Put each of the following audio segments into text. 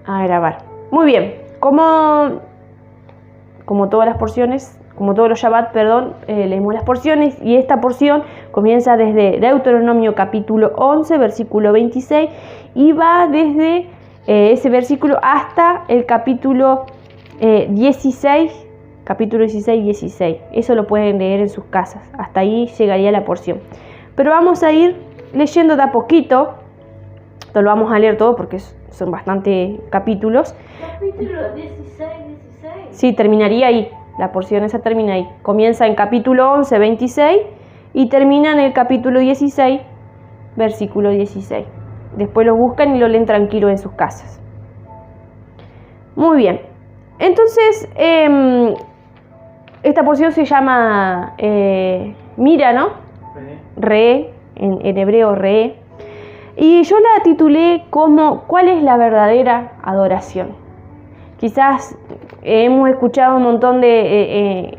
a grabar. Muy bien, como todas las porciones, como todos los Shabbat, leemos las porciones, y esta porción comienza desde Deuteronomio capítulo 11, versículo 26, y va desde ese versículo hasta el capítulo 16, capítulo 16. Eso lo pueden leer en sus casas, hasta ahí llegaría la porción. Pero vamos a ir leyendo de a poquito, no lo vamos a leer todo porque son bastantes capítulos. Capítulo 16. Sí, terminaría ahí. La porción esa termina ahí. Comienza en capítulo 11, 26 y termina en el capítulo 16, versículo 16. Después lo buscan y lo leen tranquilo en sus casas. Muy bien. Entonces, esta porción se llama Mira, ¿no? Re, en hebreo Re. Y yo la titulé como ¿cuál es la verdadera adoración? Quizás hemos escuchado un montón de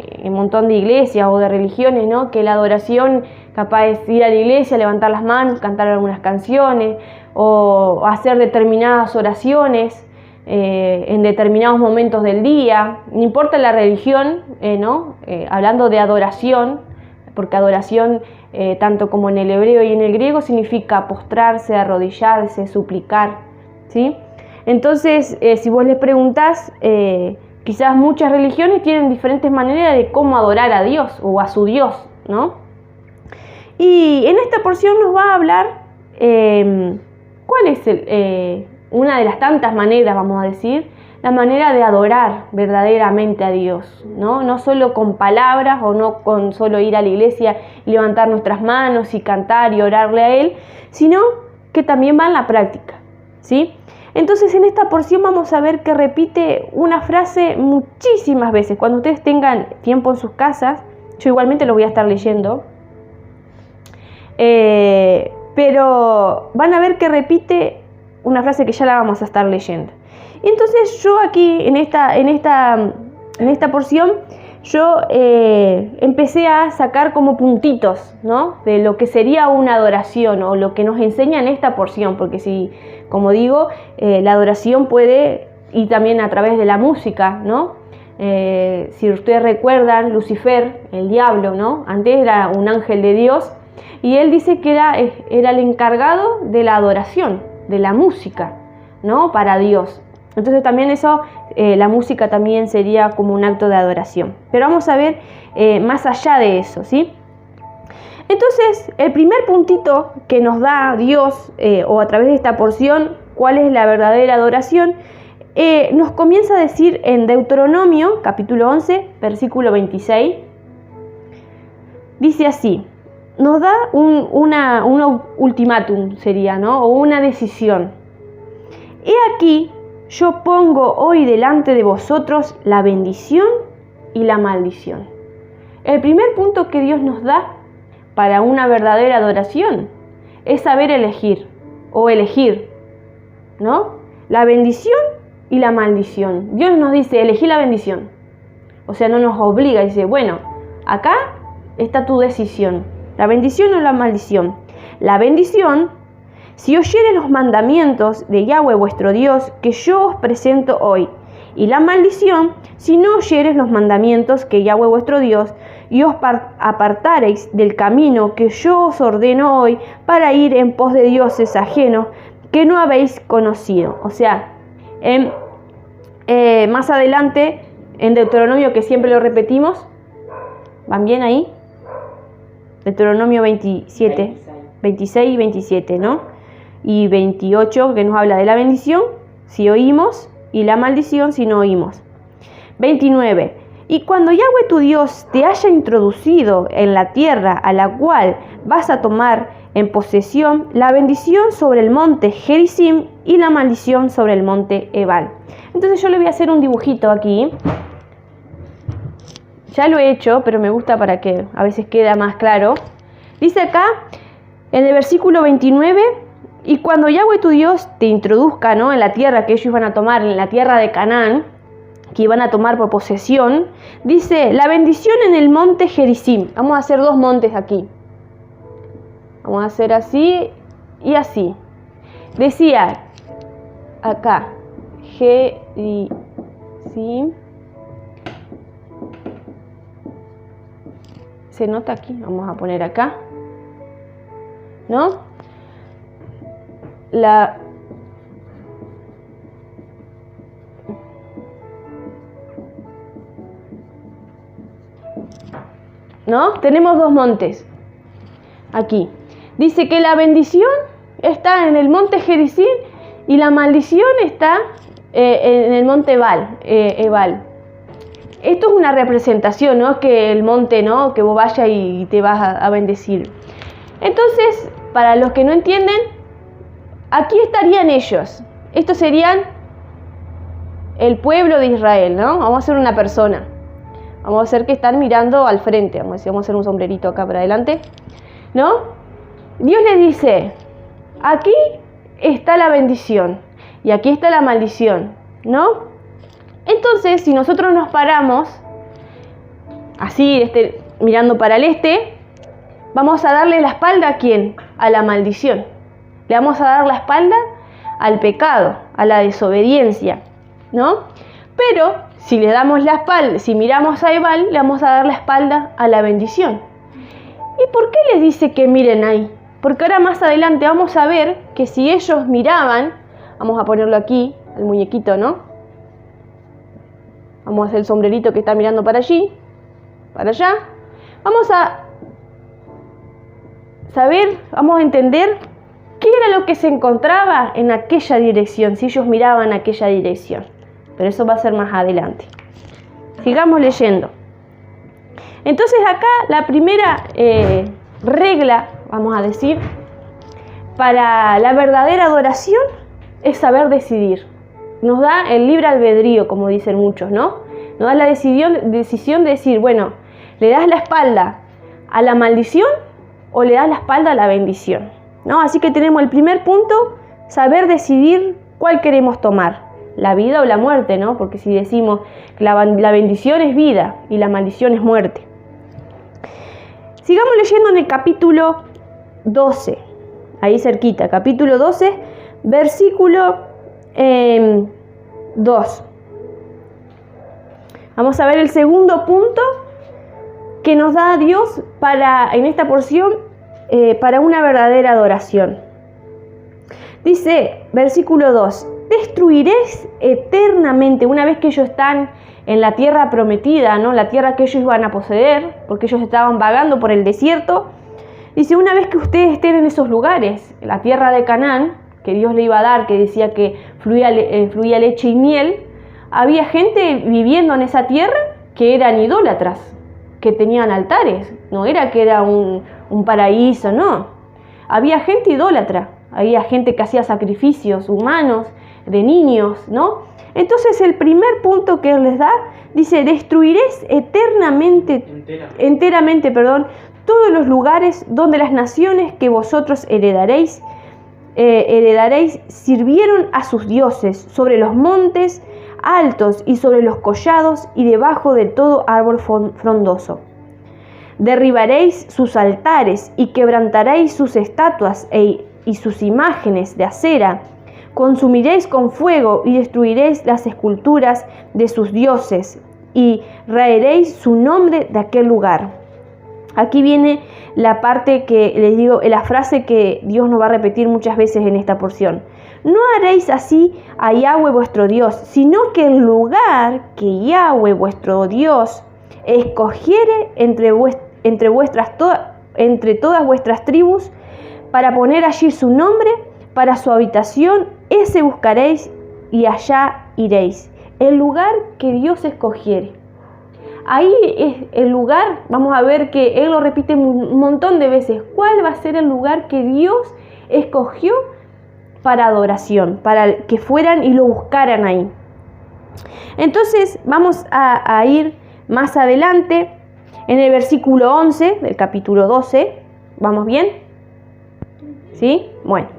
iglesias o de religiones, ¿no? Que la adoración capaz es ir a la iglesia, levantar las manos, cantar algunas canciones o hacer determinadas oraciones en determinados momentos del día. No importa la religión, ¿no? Hablando de adoración, porque adoración, tanto como en el hebreo y en el griego, significa postrarse, arrodillarse, suplicar, ¿sí? Entonces, si vos les preguntás, quizás muchas religiones tienen diferentes maneras de cómo adorar a Dios o a su Dios, ¿no? Y en esta porción nos va a hablar cuál es una de las tantas maneras, vamos a decir, la manera de adorar verdaderamente a Dios, ¿no? No solo con palabras o no con solo ir a la iglesia y levantar nuestras manos y cantar y orarle a Él, sino que también va en la práctica, ¿sí? Entonces en esta porción vamos a ver que repite una frase muchísimas veces. Cuando ustedes tengan tiempo en sus casas, yo igualmente lo voy a estar leyendo, pero van a ver que repite una frase que ya la vamos a estar leyendo. Y entonces yo aquí en esta porción yo empecé a sacar como puntitos, ¿no? De lo que sería una adoración o lo que nos enseña en esta porción, porque si, como digo, la adoración puede ir también a través de la música, ¿no? Si ustedes recuerdan, Lucifer, el diablo, ¿no? Antes era un ángel de Dios y él dice que era el encargado de la adoración, de la música, ¿no? Para Dios. Entonces también eso, la música también sería como un acto de adoración. Pero vamos a ver más allá de eso, ¿sí? Entonces, el primer puntito que nos da Dios, o a través de esta porción, cuál es la verdadera adoración, nos comienza a decir en Deuteronomio, capítulo 11, versículo 26. Dice así, nos da un ultimátum, sería, ¿no? O una decisión. He aquí, yo pongo hoy delante de vosotros la bendición y la maldición. El primer punto que Dios nos da para una verdadera adoración es saber elegir, ¿no? La bendición y la maldición. Dios nos dice, elegí la bendición. O sea, no nos obliga, dice, bueno, acá está tu decisión, la bendición o la maldición. La bendición, si oyeres los mandamientos de Yahweh vuestro Dios, que yo os presento hoy. Y la maldición, si no oyeres los mandamientos que Yahweh vuestro Dios, y os apartareis del camino que yo os ordeno hoy, para ir en pos de dioses ajenos que no habéis conocido. O sea, más adelante, en Deuteronomio, que siempre lo repetimos, ¿van bien ahí? Deuteronomio 26 y 27, ¿no? Y 28, que nos habla de la bendición, si oímos, y la maldición, si no oímos. 29. Y cuando Yahweh tu Dios te haya introducido en la tierra a la cual vas a tomar en posesión, la bendición sobre el monte Gerizim y la maldición sobre el monte Ebal. Entonces yo le voy a hacer un dibujito aquí. Ya lo he hecho, pero me gusta para que a veces queda más claro. Dice acá, en el versículo 29, y cuando Yahweh tu Dios te introduzca, ¿no?, en la tierra que ellos iban a tomar, en la tierra de Canaán, que iban a tomar por posesión, dice, la bendición en el monte Gerizim. Vamos a hacer dos montes aquí. Vamos a hacer así y así. Decía acá, Gerizim. Se nota aquí, vamos a poner acá, ¿no? ¿No? Tenemos dos montes aquí. Dice que la bendición está en el monte Gerizim y la maldición está en el monte Ebal. Esto es una representación, ¿no? Que el monte, ¿no? Que vos vayas y te vas a bendecir. Entonces, para los que no entienden, aquí estarían ellos. Estos serían el pueblo de Israel, ¿no? Vamos a hacer una persona. Vamos a hacer que están mirando al frente. Vamos a hacer un sombrerito acá para adelante, ¿no? Dios les dice, aquí está la bendición y aquí está la maldición, ¿no? Entonces, si nosotros nos paramos así, mirando para el este, vamos a darle la espalda ¿a quién? A la maldición. Le vamos a dar la espalda al pecado, a la desobediencia, ¿no? Pero si le damos la espalda, si miramos a Ebal, le vamos a dar la espalda a la bendición. ¿Y por qué les dice que miren ahí? Porque ahora más adelante vamos a ver que si ellos miraban, vamos a ponerlo aquí, el muñequito, ¿no? Vamos a hacer el sombrerito que está mirando para allí, para allá. Vamos a saber, vamos a entender qué era lo que se encontraba en aquella dirección, si ellos miraban aquella dirección. Pero eso va a ser más adelante. Sigamos leyendo. Entonces acá la primera regla, vamos a decir, para la verdadera adoración es saber decidir. Nos da el libre albedrío, como dicen muchos, ¿no? Nos da la decisión de decir, bueno, ¿le das la espalda a la maldición o le das la espalda a la bendición? ¿No? Así que tenemos el primer punto, saber decidir cuál queremos tomar, la vida o la muerte, ¿no? Porque si decimos que la bendición es vida y la maldición es muerte. Sigamos leyendo en el capítulo 12, ahí cerquita, capítulo 12, versículo 2. Vamos a ver el segundo punto que nos da Dios en esta porción para una verdadera adoración. Dice, versículo 2, destruiréis eternamente, una vez que ellos están en la tierra prometida, ¿no? La tierra que ellos iban a poseer, porque ellos estaban vagando por el desierto. Dice, una vez que ustedes estén en esos lugares, la tierra de Canaán, que Dios le iba a dar, que decía que fluía leche y miel, había gente viviendo en esa tierra que eran idólatras, que tenían altares, no era que era un paraíso, no. Había gente idólatra, había gente que hacía sacrificios humanos, de niños, ¿no? Entonces el primer punto que Él les da, dice, destruiréis enteramente, todos los lugares donde las naciones que vosotros heredaréis sirvieron a sus dioses, sobre los montes altos y sobre los collados y debajo de todo árbol frondoso. Derribaréis sus altares y quebrantaréis sus estatuas y sus imágenes de acera. Consumiréis con fuego y destruiréis las esculturas de sus dioses y raeréis su nombre de aquel lugar. Aquí viene la parte que les digo, la frase que Dios nos va a repetir muchas veces en esta porción. No haréis así a Yahweh vuestro Dios, sino que el lugar que Yahweh vuestro Dios escogiere entre todas vuestras tribus, para poner allí su nombre, para su habitación, ese buscaréis y allá iréis. El lugar que Dios escogiere. Ahí es el lugar, vamos a ver que Él lo repite un montón de veces. ¿Cuál va a ser el lugar que Dios escogió para adoración? Para que fueran y lo buscaran ahí. Entonces vamos a ir más adelante en el versículo 11 del capítulo 12. ¿Vamos bien? ¿Sí? Bueno.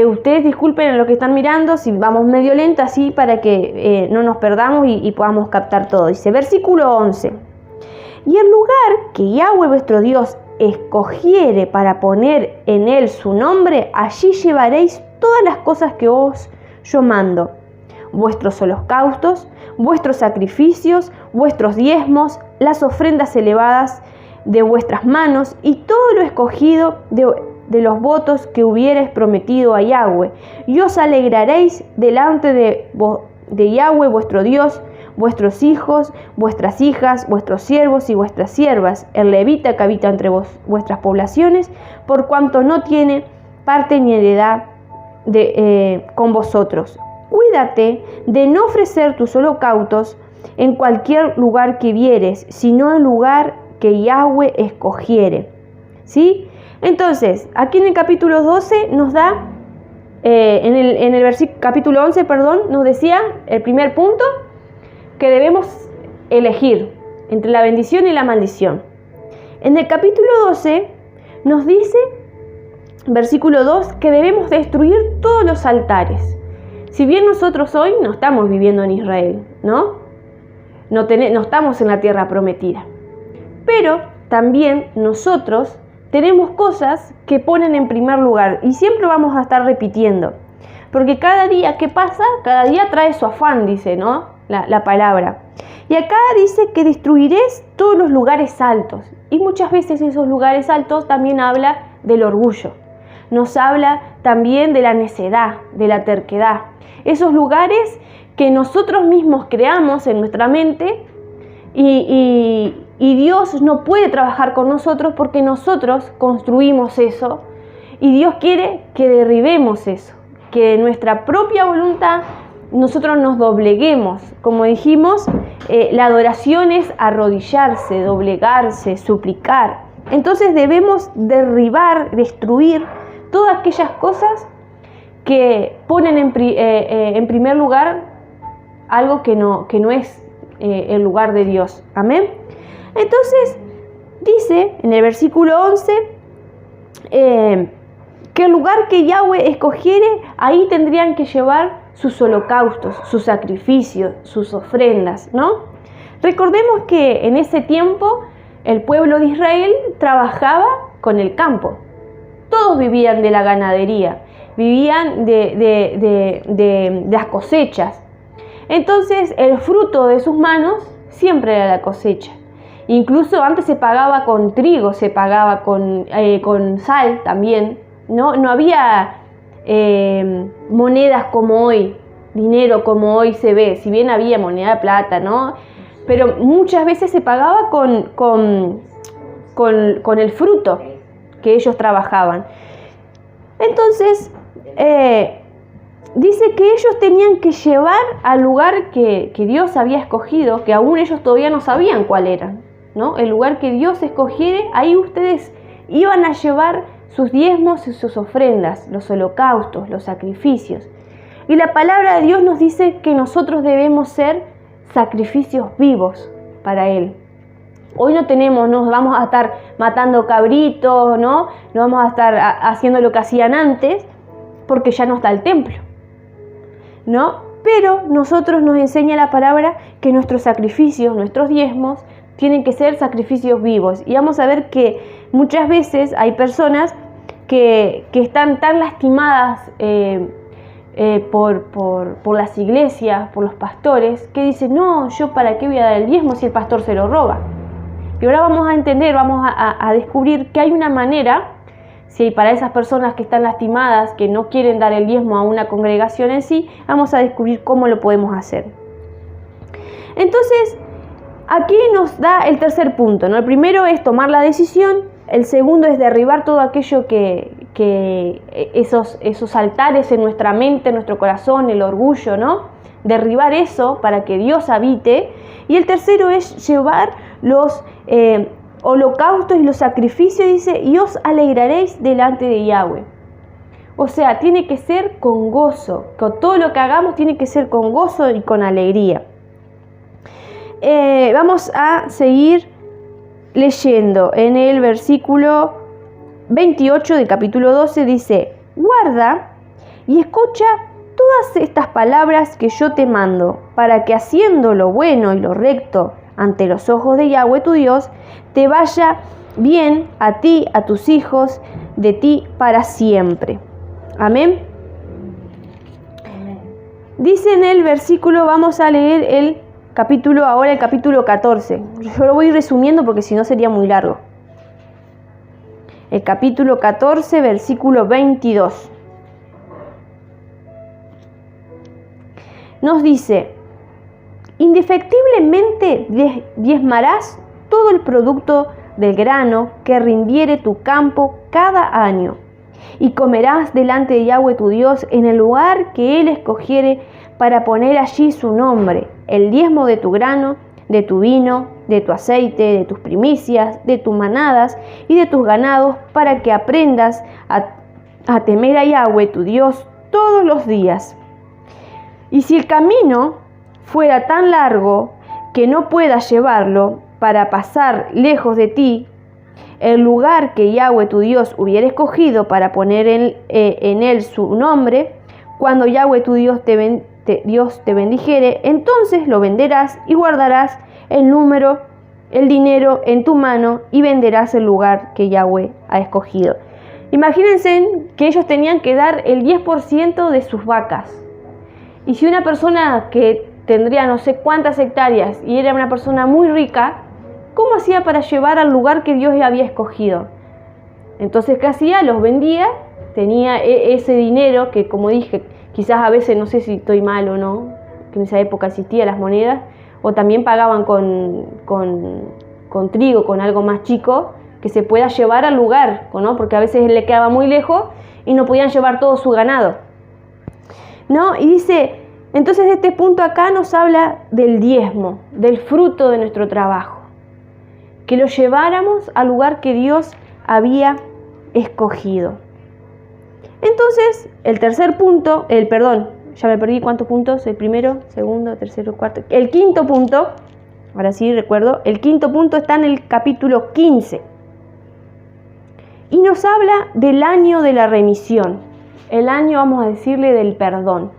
Ustedes disculpen lo que están mirando, si vamos medio lento así para que no nos perdamos y podamos captar todo. Dice, versículo 11. Y el lugar que Yahweh vuestro Dios escogiere para poner en él su nombre, allí llevaréis todas las cosas que yo mando. vuestros holocaustos, vuestros sacrificios, vuestros diezmos, las ofrendas elevadas de vuestras manos y todo lo escogido de los votos que hubierais prometido a Yahweh. Y os alegraréis delante de Yahweh vuestro Dios, vuestros hijos, vuestras hijas, vuestros siervos y vuestras siervas, el levita que habita entre vuestras poblaciones, por cuanto no tiene parte ni heredad con vosotros. Cuídate de no ofrecer tus holocaustos en cualquier lugar que vieres, sino en lugar que Yahweh escogiere. ¿Sí? Entonces, aquí en el capítulo 12 nos da, en el capítulo 11, nos decía el primer punto, que debemos elegir entre la bendición y la maldición. En el capítulo 12 nos dice, versículo 2, que debemos destruir todos los altares. Si bien nosotros hoy no estamos viviendo en Israel, ¿no? No estamos en la tierra prometida. Pero también nosotros tenemos cosas que ponen en primer lugar y siempre vamos a estar repitiendo. Porque cada día que pasa, cada día trae su afán, dice, ¿no? La palabra. Y acá dice que destruiréis todos los lugares altos. Y muchas veces esos lugares altos también habla del orgullo. Nos habla también de la necedad, de la terquedad. Esos lugares que nosotros mismos creamos en nuestra mente y Dios no puede trabajar con nosotros porque nosotros construimos eso y Dios quiere que derribemos eso, que nuestra propia voluntad nosotros nos dobleguemos. Como dijimos, la adoración es arrodillarse, doblegarse, suplicar. Entonces debemos derribar, destruir todas aquellas cosas que ponen en primer lugar algo que no es el lugar de Dios. Amén. Entonces dice en el versículo 11 que el lugar que Yahweh escogiere, ahí tendrían que llevar sus holocaustos, sus sacrificios, sus ofrendas, ¿no? Recordemos que en ese tiempo el pueblo de Israel trabajaba con el campo. Todos vivían de la ganadería, vivían de las cosechas. Entonces el fruto de sus manos siempre era la cosecha. Incluso antes se pagaba con trigo, se pagaba con sal también, ¿no? No había monedas como hoy, dinero como hoy se ve, si bien había moneda de plata, ¿no? Pero muchas veces se pagaba con el fruto que ellos trabajaban. Entonces, dice que ellos tenían que llevar al lugar que Dios había escogido, que aún ellos todavía no sabían cuál era, ¿no? El lugar que Dios escogiere, ahí ustedes iban a llevar sus diezmos y sus ofrendas, los holocaustos, los sacrificios. Y la palabra de Dios nos dice que nosotros debemos ser sacrificios vivos para Él. Hoy no vamos a estar matando cabritos, ¿no? No vamos a estar haciendo lo que hacían antes, porque ya no está el templo, ¿no? Pero nosotros nos enseña la palabra que nuestros sacrificios, nuestros diezmos, tienen que ser sacrificios vivos. Y vamos a ver que muchas veces hay personas que están tan lastimadas por las iglesias, por los pastores, que dicen, no, yo para qué voy a dar el diezmo si el pastor se lo roba. Y ahora vamos a entender, vamos a descubrir que hay una manera, si para esas personas que están lastimadas, que no quieren dar el diezmo a una congregación en sí, vamos a descubrir cómo lo podemos hacer. Entonces, aquí nos da el tercer punto, ¿no? El primero es tomar la decisión, el segundo es derribar todo aquello esos altares en nuestra mente, en nuestro corazón, el orgullo, ¿no? Derribar eso para que Dios habite. Y el tercero es llevar los holocaustos y los sacrificios, dice, y os alegraréis delante de Yahweh. O sea, tiene que ser con gozo, que todo lo que hagamos tiene que ser con gozo y con alegría. Vamos a seguir leyendo en el versículo 28 del capítulo 12, dice, guarda y escucha todas estas palabras que yo te mando, para que haciendo lo bueno y lo recto ante los ojos de Yahweh tu Dios, te vaya bien a ti, a tus hijos, de ti para siempre. Amén. Dice en el versículo, vamos a leer el capítulo 14. Yo lo voy resumiendo porque si no sería muy largo. El capítulo 14, versículo 22. Nos dice: indefectiblemente diezmarás todo el producto del grano que rindiere tu campo cada año, y comerás delante de Yahweh tu Dios en el lugar que Él escogiere para poner allí su nombre, el diezmo de tu grano, de tu vino, de tu aceite, de tus primicias, de tus manadas y de tus ganados, para que aprendas a temer a Yahweh tu Dios todos los días. Y si el camino fuera tan largo que no puedas llevarlo para pasar lejos de ti, el lugar que Yahweh tu Dios hubiera escogido para poner en él su nombre, cuando Yahweh tu Dios te bendijere, entonces lo venderás y guardarás el dinero en tu mano y venderás el lugar que Yahweh ha escogido. Imagínense que ellos tenían que dar el 10% de sus vacas. Y si una persona que tendría no sé cuántas hectáreas y era una persona muy rica, ¿cómo hacía para llevar al lugar que Dios había escogido? Entonces, ¿qué hacía? Los vendía, tenía ese dinero que, como dije, quizás a veces, no sé si estoy mal o no, que en esa época existían las monedas, o también pagaban con trigo, con algo más chico, que se pueda llevar al lugar, ¿no? Porque a veces le quedaba muy lejos y no podían llevar todo su ganado, ¿no? Y dice, entonces este punto acá nos habla del diezmo, del fruto de nuestro trabajo, que lo lleváramos al lugar que Dios había escogido. Entonces, el tercer punto, ya me perdí cuántos puntos, el primero, segundo, tercero, cuarto, el quinto punto, ahora sí recuerdo, el quinto punto está en el capítulo 15 y nos habla del año de la remisión, el año, vamos a decirle, del perdón.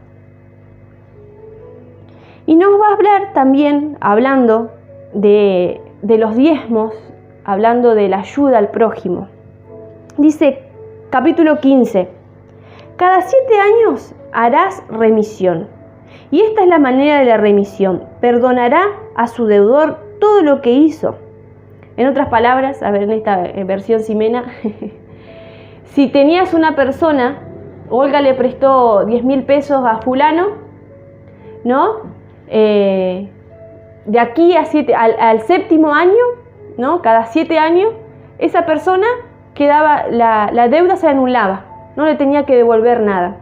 Y nos va a hablar también, hablando de los diezmos, hablando de la ayuda al prójimo. Dice, capítulo 15, cada 7 años harás remisión. Y esta es la manera de la remisión. Perdonará a su deudor todo lo que hizo. En otras palabras, a ver, en esta versión Ximena, si tenías una persona, Olga le prestó 10.000 pesos a fulano, ¿no? De aquí al séptimo año, ¿no? Cada 7 años, esa persona quedaba, la deuda se anulaba, no le tenía que devolver nada,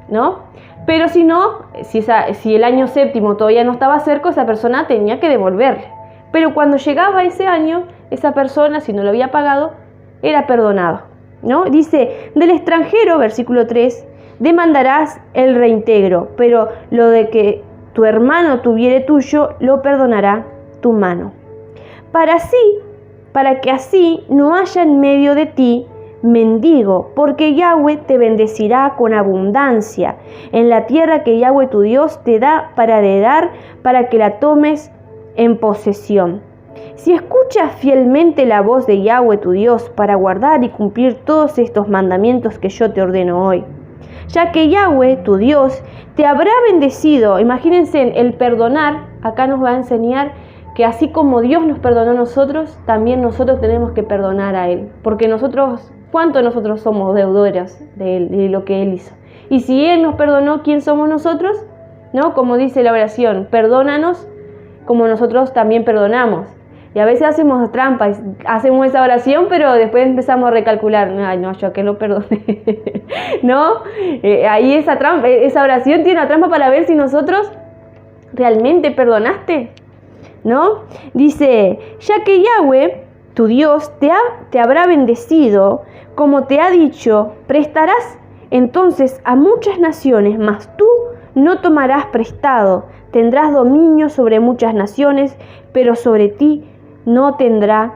¿no? Pero si no, si el año séptimo todavía no estaba cerca, esa persona tenía que devolverle. Pero cuando llegaba ese año, esa persona, si no lo había pagado, era perdonado, ¿no? Dice, del extranjero, versículo 3, demandarás el reintegro, pero lo de que tu hermano tuviere tuyo, lo perdonará tu mano. Para que así no haya en medio de ti mendigo, porque Yahweh te bendecirá con abundancia en la tierra que Yahweh tu Dios te da para heredar, para que la tomes en posesión. Si escuchas fielmente la voz de Yahweh tu Dios para guardar y cumplir todos estos mandamientos que yo te ordeno hoy, ya que Yahweh tu Dios te habrá bendecido. Imagínense, el perdonar acá nos va a enseñar que así como Dios nos perdonó a nosotros, también nosotros tenemos que perdonar a Él, porque ¿cuánto nosotros somos deudores de lo que Él hizo? Y si Él nos perdonó, ¿quién somos nosotros? ¿No? Como dice la oración, perdónanos como nosotros también perdonamos. Y a veces hacemos trampas, hacemos esa oración, pero después empezamos a recalcular, ay no, yo a qué lo perdoné, ¿no? Ahí esa oración tiene una trampa para ver si nosotros realmente perdonaste, ¿no? Dice, ya que Yahweh, tu Dios, te habrá bendecido, como te ha dicho, prestarás entonces a muchas naciones, mas tú no tomarás prestado, tendrás dominio sobre muchas naciones, pero sobre ti no tendrán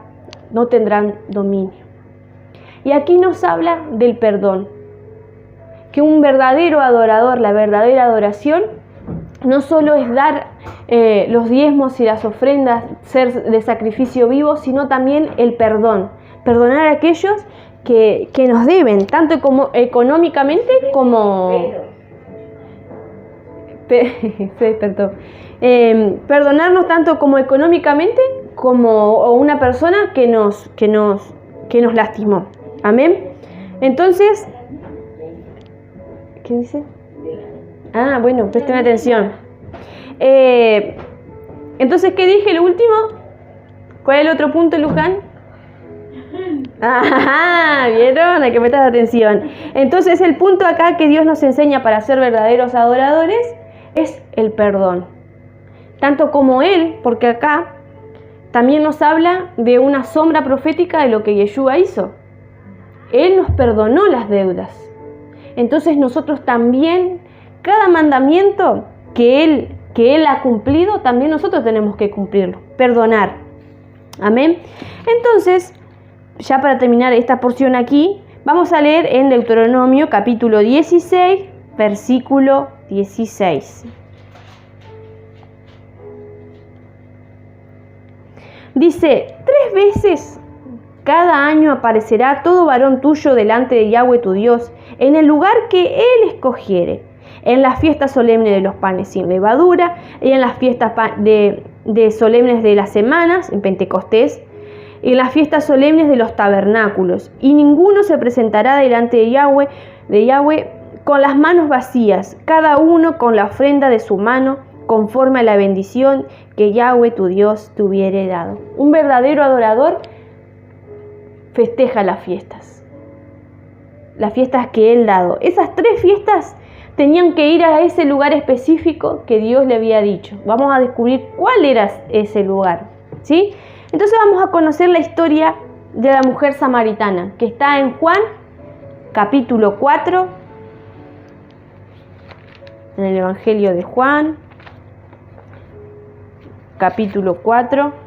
dominio. Y aquí nos habla del perdón, que un verdadero adorador, la verdadera adoración, no solo es dar los diezmos y las ofrendas, ser de sacrificio vivo, sino también el perdón. Perdonar a aquellos que nos deben, tanto como económicamente como... se despertó. Perdonarnos tanto como económicamente como una persona que nos lastimó. Amén. Entonces, ¿qué dice? Ah, bueno, presten atención. Entonces, ¿qué dije el último? ¿Cuál es el otro punto, Luján? Ah, ¿vieron? Hay que prestar atención. Entonces, el punto acá que Dios nos enseña para ser verdaderos adoradores es el perdón. Tanto como Él, porque acá también nos habla de una sombra profética de lo que Yeshua hizo. Él nos perdonó las deudas. Entonces nosotros también, cada mandamiento que Él ha cumplido, también nosotros tenemos que cumplirlo, perdonar. Amén. Entonces, ya para terminar esta porción aquí, vamos a leer en Deuteronomio capítulo 16, versículo 16. Dice, 3 veces cada año aparecerá todo varón tuyo delante de Yahweh tu Dios, en el lugar que Él escogiere, en las fiestas solemnes de los panes sin levadura, y en las fiestas de solemnes de las semanas, en Pentecostés, y en las fiestas solemnes de los tabernáculos. Y ninguno se presentará delante de Yahweh con las manos vacías, cada uno con la ofrenda de su mano, conforme a la bendición que Yahweh tu Dios te hubiere dado. Un verdadero adorador festeja las fiestas que Él dado. Esas 3 fiestas tenían que ir a ese lugar específico que Dios le había dicho. Vamos a descubrir cuál era ese lugar, ¿sí? Entonces vamos a conocer la historia de la mujer samaritana, que está en Juan, capítulo 4, en el Evangelio de Juan, capítulo 4.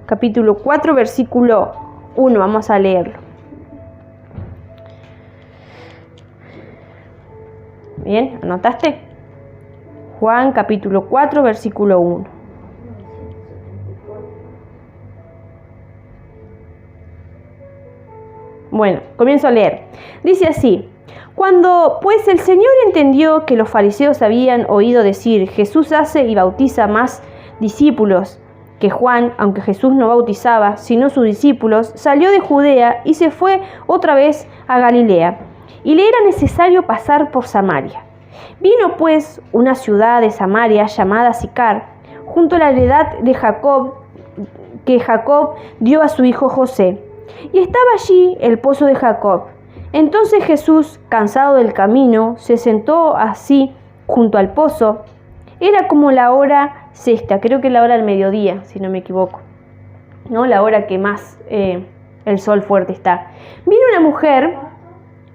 Capítulo 4, versículo 1, vamos a leerlo. Bien, ¿anotaste? Juan, capítulo 4, versículo 1. Bueno, comienzo a leer. Dice así: Cuando pues el Señor entendió que los fariseos habían oído decir, Jesús hace y bautiza más discípulos que Juan, aunque Jesús no bautizaba, sino sus discípulos, salió de Judea y se fue otra vez a Galilea, y le era necesario pasar por Samaria. Vino pues una ciudad de Samaria llamada Sicar, junto a la heredad de Jacob, que Jacob dio a su hijo José, y estaba allí el pozo de Jacob. Entonces Jesús, cansado del camino, se sentó así junto al pozo. Era como la hora sexta, creo que es la hora del mediodía, si no me equivoco, ¿no? La hora que más el sol fuerte está. Vino una mujer,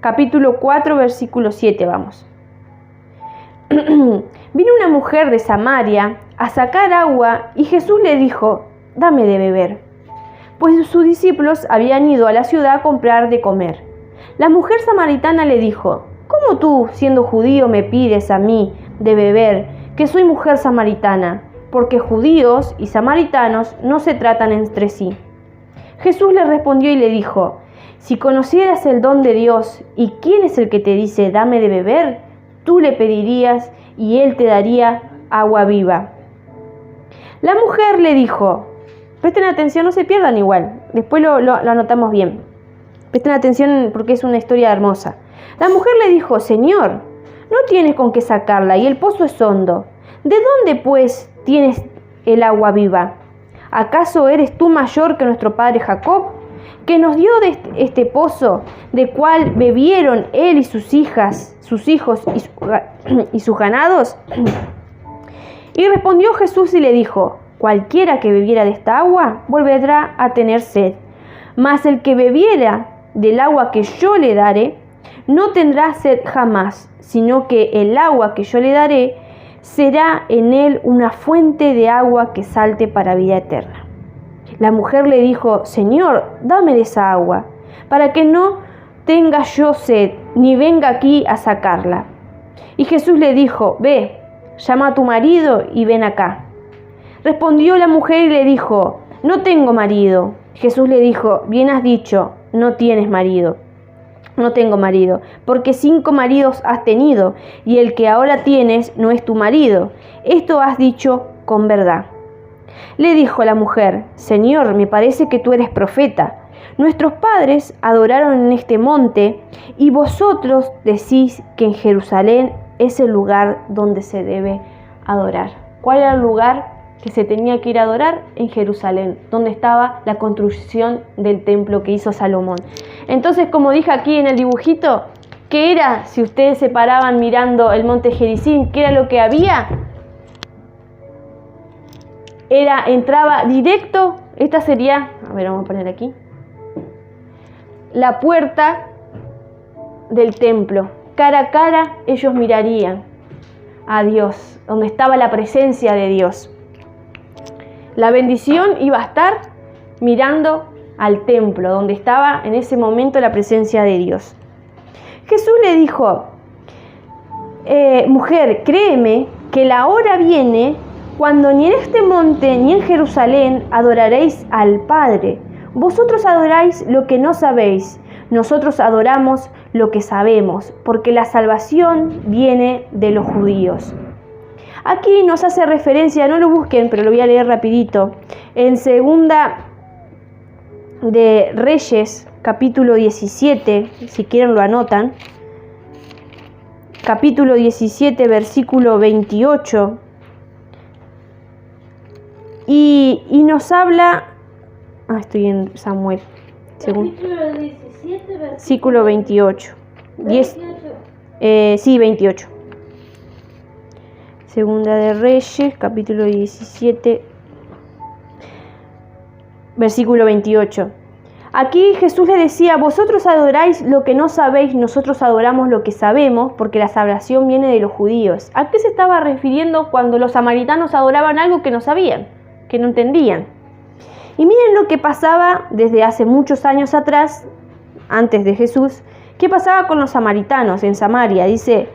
capítulo 4, versículo 7, vamos. Vino una mujer de Samaria a sacar agua y Jesús le dijo, dame de beber, pues sus discípulos habían ido a la ciudad a comprar de comer. La mujer samaritana le dijo, ¿cómo tú, siendo judío, me pides a mí de beber, que soy mujer samaritana? Porque judíos y samaritanos no se tratan entre sí. Jesús le respondió y le dijo, si conocieras el don de Dios y quién es el que te dice, dame de beber, tú le pedirías y él te daría agua viva. La mujer le dijo, presten atención, no se pierdan igual, después lo anotamos bien. Presten atención porque es una historia hermosa. La mujer le dijo, Señor, no tienes con qué sacarla y el pozo es hondo. ¿De dónde, pues, tienes el agua viva? ¿Acaso eres tú mayor que nuestro padre Jacob, que nos dio de este pozo, de cual bebieron él y sus hijos y sus ganados? Y respondió Jesús y le dijo, cualquiera que bebiera de esta agua volverá a tener sed, mas el que bebiera del agua que yo le daré, no tendrá sed jamás, sino que el agua que yo le daré será en él una fuente de agua que salte para vida eterna. La mujer le dijo, Señor, dame de esa agua, para que no tenga yo sed, ni venga aquí a sacarla. Y Jesús le dijo, ve, llama a tu marido y ven acá. Respondió la mujer y le dijo, no tengo marido. Jesús le dijo, bien has dicho, no tienes marido, no tengo marido, porque 5 maridos has tenido, y el que ahora tienes no es tu marido. Esto has dicho con verdad. Le dijo la mujer: Señor, me parece que tú eres profeta. Nuestros padres adoraron en este monte, y vosotros decís que en Jerusalén es el lugar donde se debe adorar. ¿Cuál era el lugar que se tenía que ir a adorar? En Jerusalén, donde estaba la construcción del templo que hizo Salomón. Entonces, como dije aquí en el dibujito, ¿qué era si ustedes se paraban mirando el monte Gerizim? ¿Qué era lo que había? Entraba directo, esta sería, a ver, vamos a poner aquí, la puerta del templo. Cara a cara ellos mirarían a Dios, donde estaba la presencia de Dios. La bendición iba a estar mirando al templo, donde estaba en ese momento la presencia de Dios. Jesús le dijo: mujer, créeme que la hora viene cuando ni en este monte ni en Jerusalén adoraréis al Padre. Vosotros adoráis lo que no sabéis, nosotros adoramos lo que sabemos, porque la salvación viene de los judíos. Aquí nos hace referencia, no lo busquen, pero lo voy a leer rapidito, en Segunda de Reyes, capítulo 17, si quieren lo anotan, capítulo 17, versículo 28, y nos habla, estoy en Samuel, Capítulo 17, versículo 28. 28. Sí, 28. Segunda de Reyes, capítulo 17, versículo 28. Aquí Jesús le decía: vosotros adoráis lo que no sabéis, nosotros adoramos lo que sabemos, porque la salvación viene de los judíos. ¿A qué se estaba refiriendo cuando los samaritanos adoraban algo que no sabían, que no entendían? Y miren lo que pasaba desde hace muchos años atrás, antes de Jesús. ¿Qué pasaba con los samaritanos en Samaria? Dice: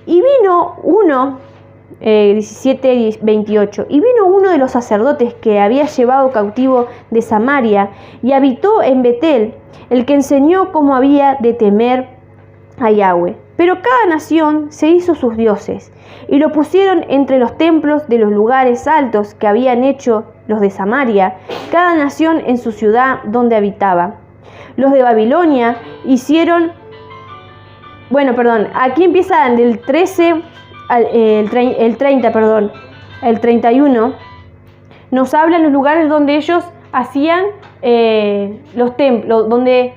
y vino uno, 17, 28, y vino uno de los sacerdotes que había llevado cautivo de Samaria y habitó en Betel, el que enseñó cómo había de temer a Yahweh. Pero cada nación se hizo sus dioses y lo pusieron entre los templos de los lugares altos que habían hecho los de Samaria, cada nación en su ciudad donde habitaba. Los de Babilonia hicieron, aquí empieza del 13 el 31, nos hablan los lugares donde ellos hacían los templos, donde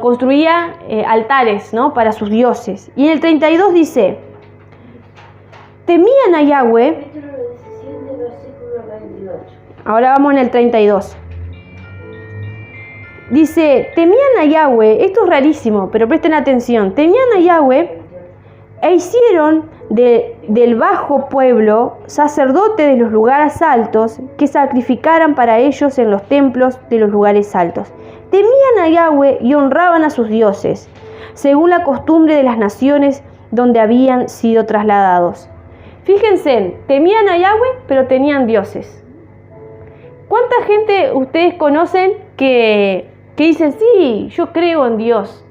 construía altares, ¿no?, para sus dioses. Y en el 32 dice: temían a Yahweh. Capítulo 17, versículo 28. Ahora vamos en el 32. Dice: temían a Yahweh, esto es rarísimo, pero presten atención. Temían a Yahweh e hicieron del bajo pueblo sacerdote de los lugares altos que sacrificaran para ellos en los templos de los lugares altos. Temían a Yahweh y honraban a sus dioses, según la costumbre de las naciones donde habían sido trasladados. Fíjense, temían a Yahweh, pero tenían dioses. ¿Cuánta gente ustedes conocen que dicen: sí, yo creo en Dios,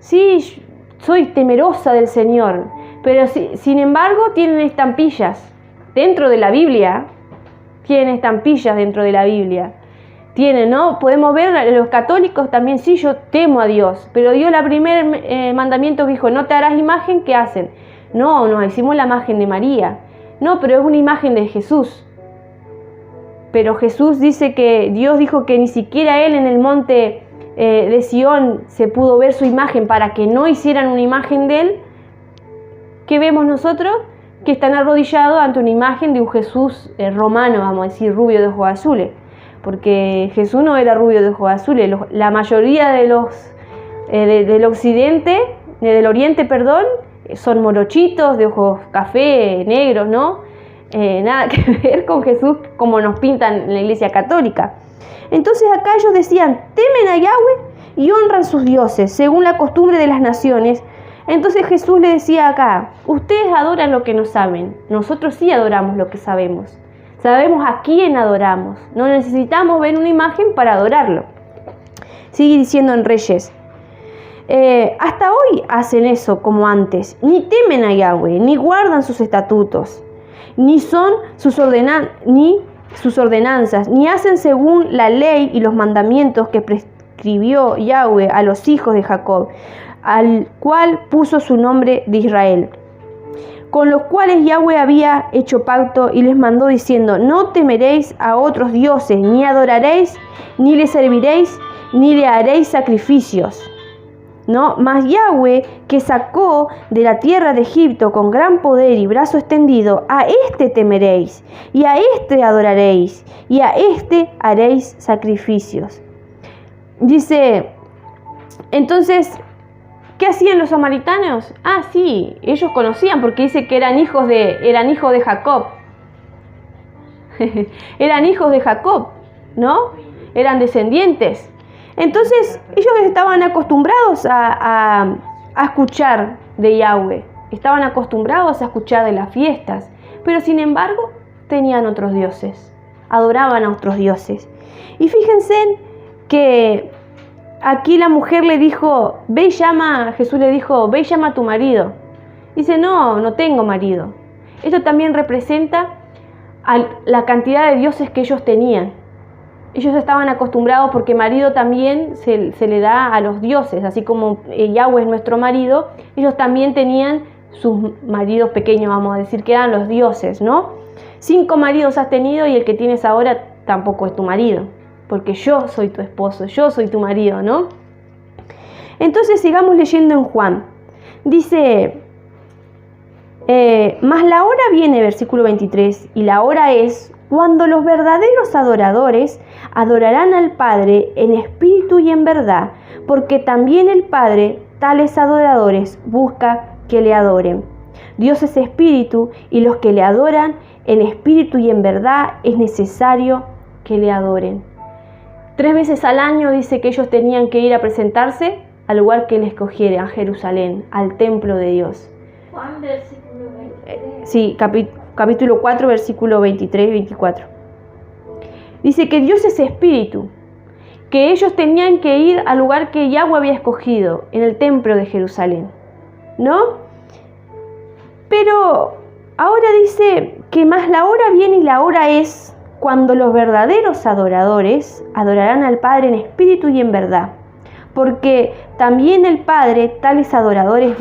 sí, soy temerosa del Señor, pero sin embargo tienen estampillas dentro de la Biblia? Tienen estampillas dentro de la Biblia. Tienen, ¿no? Podemos ver, los católicos también: sí, yo temo a Dios, pero dio el primer mandamiento que dijo: no te harás imagen. ¿Qué hacen? No, nos hicimos la imagen de María. No, pero es una imagen de Jesús. Pero Jesús dice que Dios dijo que ni siquiera él en el monte de Sión se pudo ver su imagen para que no hicieran una imagen de él. ¿Qué vemos nosotros? Que están arrodillados ante una imagen de un Jesús romano, vamos a decir, rubio de ojos azules. Porque Jesús no era rubio de ojos azules. La mayoría de los del occidente, del oriente, son morochitos, de ojos café, negros, ¿no? Nada que ver con Jesús como nos pintan en la Iglesia Católica. Entonces acá ellos decían: temen a Yahweh y honran sus dioses, según la costumbre de las naciones. Entonces Jesús le decía acá: ustedes adoran lo que no saben, nosotros sí adoramos lo que sabemos. Sabemos a quién adoramos, no necesitamos ver una imagen para adorarlo. Sigue diciendo en Reyes: Hasta hoy hacen eso como antes. Ni temen a Yahweh, ni guardan sus estatutos, ni son sus ordenanzas, ni hacen según la ley y los mandamientos que prescribió Yahweh a los hijos de Jacob, al cual puso su nombre de Israel, con los cuales Yahweh había hecho pacto y les mandó diciendo: no temeréis a otros dioses, ni adoraréis, ni les serviréis, ni le haréis sacrificios. ¿No? Mas Yahweh, que sacó de la tierra de Egipto con gran poder y brazo extendido, a éste temeréis, y a éste adoraréis, y a éste haréis sacrificios. Dice, entonces, ¿qué hacían los samaritanos? Ah, sí, ellos conocían, porque dice que eran hijos de Jacob. Eran hijos de Jacob, ¿no? Eran descendientes. Entonces, ellos estaban acostumbrados a escuchar de Yahweh. Estaban acostumbrados a escuchar de las fiestas. Pero, sin embargo, tenían otros dioses. Adoraban a otros dioses. Y fíjense que aquí la mujer le dijo, Jesús le dijo, ve y llama a tu marido. Dice, no tengo marido. Esto también representa la cantidad de dioses que ellos tenían. Ellos estaban acostumbrados, porque marido también se le da a los dioses, así como Yahweh es nuestro marido, ellos también tenían sus maridos pequeños, vamos a decir, que eran los dioses, ¿no? 5 maridos has tenido y el que tienes ahora tampoco es tu marido, porque yo soy tu esposo, yo soy tu marido, ¿no? Entonces sigamos leyendo en Juan. Dice, mas la hora viene, versículo 23, y la hora es cuando los verdaderos adoradores adorarán al Padre en espíritu y en verdad, porque también el Padre tales adoradores busca que le adoren. Dios es espíritu, y los que le adoran en espíritu y en verdad es necesario que le adoren. 3 veces al año dice que ellos tenían que ir a presentarse al lugar que él escogiera, a Jerusalén, al templo de Dios. Juan, versículo 23. Sí, capítulo 4, versículo 23 y 24. Dice que Dios es espíritu, que ellos tenían que ir al lugar que Yahweh había escogido, en el templo de Jerusalén, ¿no? Pero ahora dice que más la hora viene y la hora es cuando los verdaderos adoradores adorarán al Padre en espíritu y en verdad, porque también el Padre tales adoradores